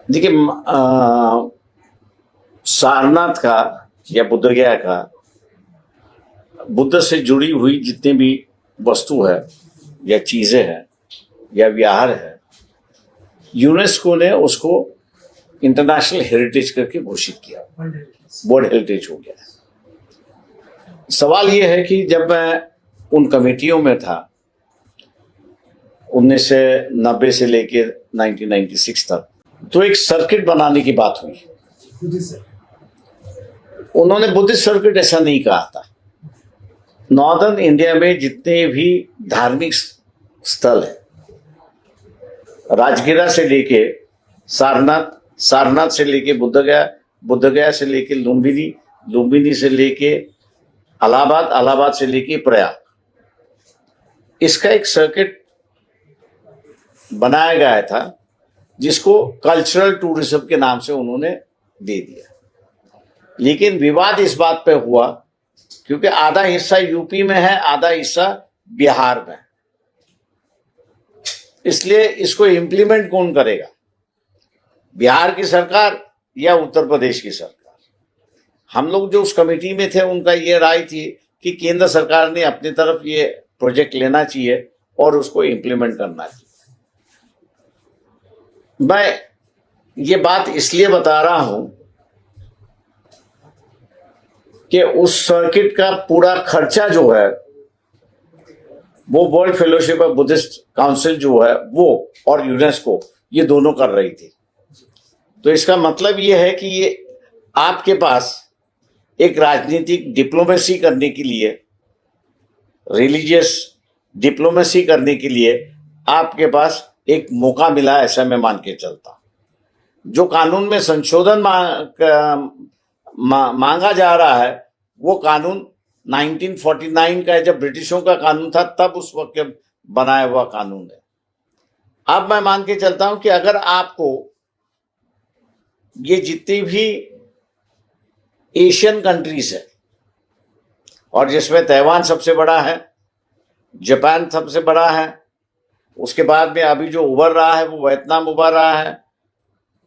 देखिए सारनाथ का या बुद्धगया का बुद्ध से जुड़ी हुई जितनी भी वस्तु है या चीजें हैं या विहार है, यूनेस्को ने उसको इंटरनेशनल हेरिटेज करके घोषित किया, वर्ल्ड हेरिटेज हो गया है। सवाल यह है कि जब मैं उन कमेटियों में था 1990 से लेके 1996 तक, तो एक सर्किट बनाने की बात हुई। उन्होंने बुद्धिस्ट सर्किट ऐसा नहीं कहा था। नॉर्दर्न इंडिया में जितने भी धार्मिक स्थल है, राजगिरा से लेके सारनाथ, सारनाथ से लेके बुद्धगया, बुद्धगया से लेके लुम्बिनी, लुम्बिनी से लेके इलाहाबाद, इलाहाबाद से लेके प्रयाग, इसका एक सर्किट बनाया गया था जिसको कल्चरल टूरिज्म के नाम से उन्होंने दे दिया। लेकिन विवाद इस बात पे हुआ क्योंकि आधा हिस्सा यूपी में है, आधा हिस्सा बिहार में, इसलिए इसको इम्प्लीमेंट कौन करेगा, बिहार की सरकार या उत्तर प्रदेश की सरकार। हम लोग जो उस कमेटी में थे उनका ये राय थी कि केंद्र सरकार ने अपनी तरफ ये प्रोजेक्ट लेना चाहिए और उसको इम्प्लीमेंट करना चाहिए। मैं ये बात इसलिए बता रहा हूं कि उस सर्किट का पूरा खर्चा जो है वो world fellowship of Buddhist council जो है वो और यूनेस्को ये दोनों कर रही थी। तो इसका मतलब ये है कि ये आपके पास एक राजनीतिक डिप्लोमेसी करने के लिए, रिलीजियस डिप्लोमेसी करने के लिए आपके पास एक मौका मिला, ऐसा मैं मान के चलता। जो कानून में संशोधन मांगा जा रहा है वो कानून 1949 का, जब ब्रिटिशों का कानून था तब उस वक्त बनाया हुआ कानून है। अब मैं मान के चलता हूं कि अगर आपको ये जितनी भी एशियन कंट्रीज है और जिसमें ताइवान सबसे बड़ा है, जापान सबसे बड़ा है, उसके बाद में अभी जो उभर रहा है वो वियतनाम उभर रहा है,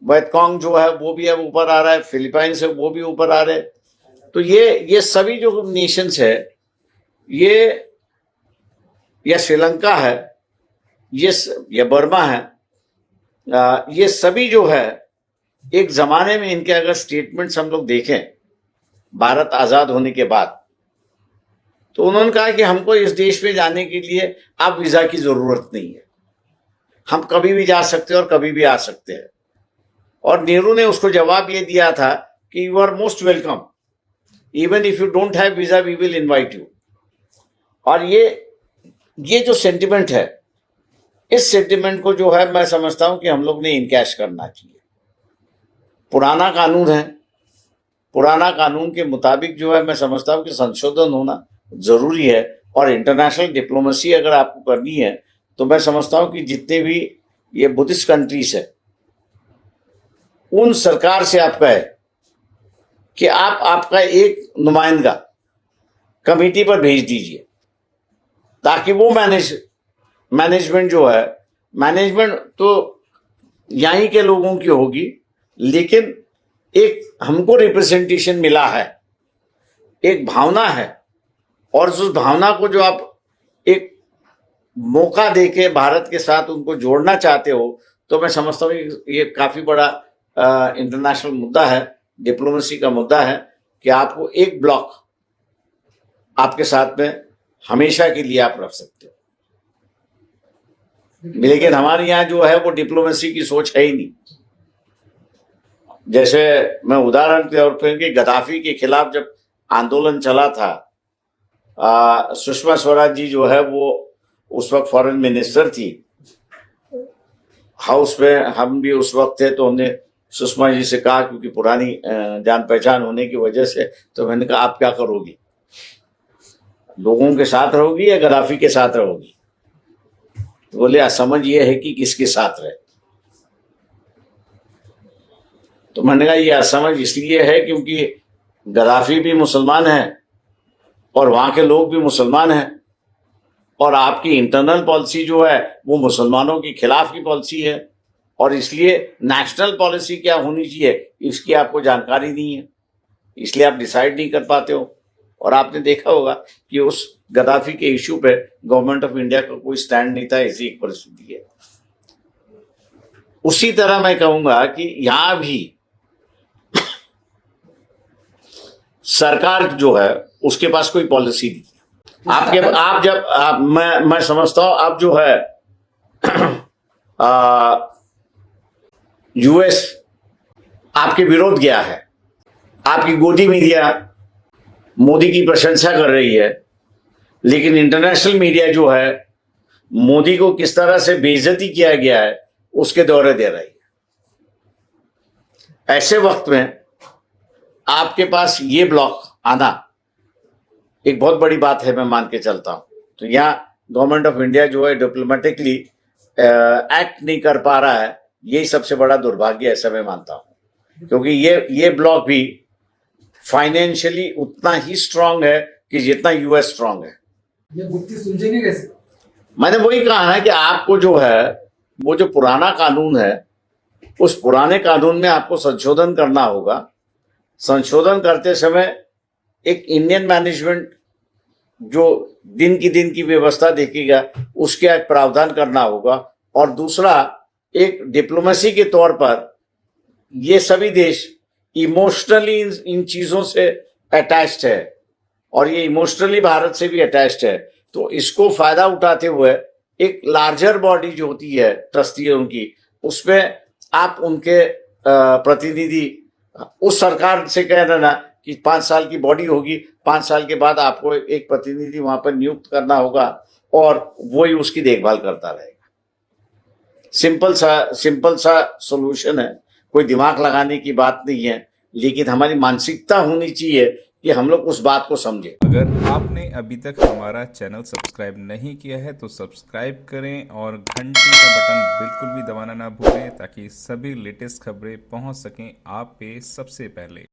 वियतकांग जो है वो भी अब ऊपर आ रहा है, फिलीपाइंस है वो भी ऊपर आ रहे। तो ये सभी जो नेशंस है, ये या श्रीलंका है, ये या बर्मा है, ये सभी जो है एक जमाने में इनके अगर स्टेटमेंट्स हम लोग देखें भारत आजाद होने के बाद, तो उन्होंने कहा कि हमको इस देश में जाने के लिए अब वीजा की जरूरत नहीं है, हम कभी भी जा सकते हैं और कभी भी आ सकते हैं। और नेहरू ने उसको जवाब ये दिया था कि you are most welcome, even if you don't have visa we will invite you. और ये जो सेंटिमेंट है, इस सेंटिमेंट को जो है मैं समझता हूं कि हम लोग ने इनकैश करना चाहिए। पुराना कानून है, पुराना कानून के मुताबिक जो है मैं समझता हूं कि संशोधन होना जरूरी है। और इंटरनेशनल डिप्लोमेसी अगर आपको करनी है तो मैं समझता हूं कि जितने भी ये बुद्धिस्ट कंट्रीज है उन सरकार से आप कहे कि आप आपका एक नुमाइंदा कमेटी पर भेज दीजिए ताकि वो मैनेजमेंट जो है, मैनेजमेंट तो यहीं के लोगों की होगी, लेकिन एक हमको रिप्रेजेंटेशन मिला है, एक भावना है, और उस भावना को जो आप एक मौका देके भारत के साथ उनको जोड़ना चाहते हो, तो मैं समझता हूँ ये काफी बड़ा इंटरनेशनल मुद्दा है, डिप्लोमेसी का मुद्दा है कि आपको एक ब्लॉक आपके साथ में हमेशा के लिए आप रख सकते हो। लेकिन हमारे यहाँ जो है वो डिप्लोमेसी की सोच है ही नहीं। जैसे मैं उदाहरण के तौर पर कि गद्दाफी के खिलाफ जब आंदोलन चला था, सुषमा स्वराज जी जो है वो उस वक्त फॉरेन मिनिस्टर थी, हाउस में हम भी उस वक्त थे, तो हमने सुषमा जी से कहा, क्योंकि पुरानी जान पहचान होने की वजह से, तो मैंने कहा आप क्या करोगी, लोगों के साथ रहोगी या गद्दाफी के साथ रहोगी? तो बोले असमझ ये है कि किसके साथ रहे। तो मैंने कहा ये असमझ इसलिए है क्योंकि गद्दाफी भी मुसलमान है और वहां के लोग भी मुसलमान हैं, और आपकी इंटरनल पॉलिसी जो है वो मुसलमानों के खिलाफ की पॉलिसी है। और इसलिए नेशनल पॉलिसी क्या होनी चाहिए इसकी आपको जानकारी नहीं है, इसलिए आप डिसाइड नहीं कर पाते हो। और आपने देखा होगा कि उस गद्दाफी के इश्यू पे गवर्नमेंट ऑफ इंडिया का कोई स्टैंड नहीं था, ऐसी एक परिस्थिति है। उसी तरह मैं कहूंगा कि यहां भी सरकार जो है उसके पास कोई पॉलिसी नहीं। मैं समझता हूं आप जो है यूएस आपके विरोध गया है, आपकी गोदी मीडिया मोदी की प्रशंसा कर रही है, लेकिन इंटरनेशनल मीडिया जो है मोदी को किस तरह से बेइज्जती किया गया है उसके दौरे दे रही है। ऐसे वक्त में आपके पास ये ब्लॉक आना एक बहुत बड़ी बात है, मैं मान के चलता हूं। तो यहां गवर्नमेंट ऑफ इंडिया जो है डिप्लोमेटिकली एक्ट नहीं कर पा रहा है, यही सबसे बड़ा दुर्भाग्य ऐसा मैं मानता हूं, क्योंकि ये ब्लॉक भी फाइनेंशियली उतना ही स्ट्रांग है कि जितना यूएस स्ट्रांग है। ये गुत्थी सुलझेगी कैसे? मैंने वही कहा है कि आपको जो है वो जो पुराना कानून है उस पुराने कानून में आपको संशोधन करना होगा। संशोधन करते समय एक इंडियन मैनेजमेंट जो दिन की व्यवस्था देखेगा उसके एक प्रावधान करना होगा, और दूसरा एक डिप्लोमेसी के तौर पर ये सभी देश इमोशनली इन चीजों से अटैच्ड है और ये इमोशनली भारत से भी अटैच्ड है। तो इसको फायदा उठाते हुए एक लार्जर बॉडी जो होती है ट्रस्टियों की, उसमें आप उनके प्रतिनिधि उस सरकार से कह देना कि 5 साल की बॉडी होगी, 5 साल के बाद आपको एक प्रतिनिधि वहां पर नियुक्त करना होगा और वही उसकी देखभाल करता रहेगा। सिंपल सा सॉल्यूशन है, कोई दिमाग लगाने की बात नहीं है, लेकिन हमारी मानसिकता होनी चाहिए कि हम लोग उस बात को समझें। अगर आपने अभी तक हमारा चैनल सब्सक्राइब नहीं किया है तो सब्सक्राइब करें और घंटी का बटन बिल्कुल भी दबाना ना भूलें ताकि सभी लेटेस्ट खबरें पहुंच सकें आप पे सबसे पहले।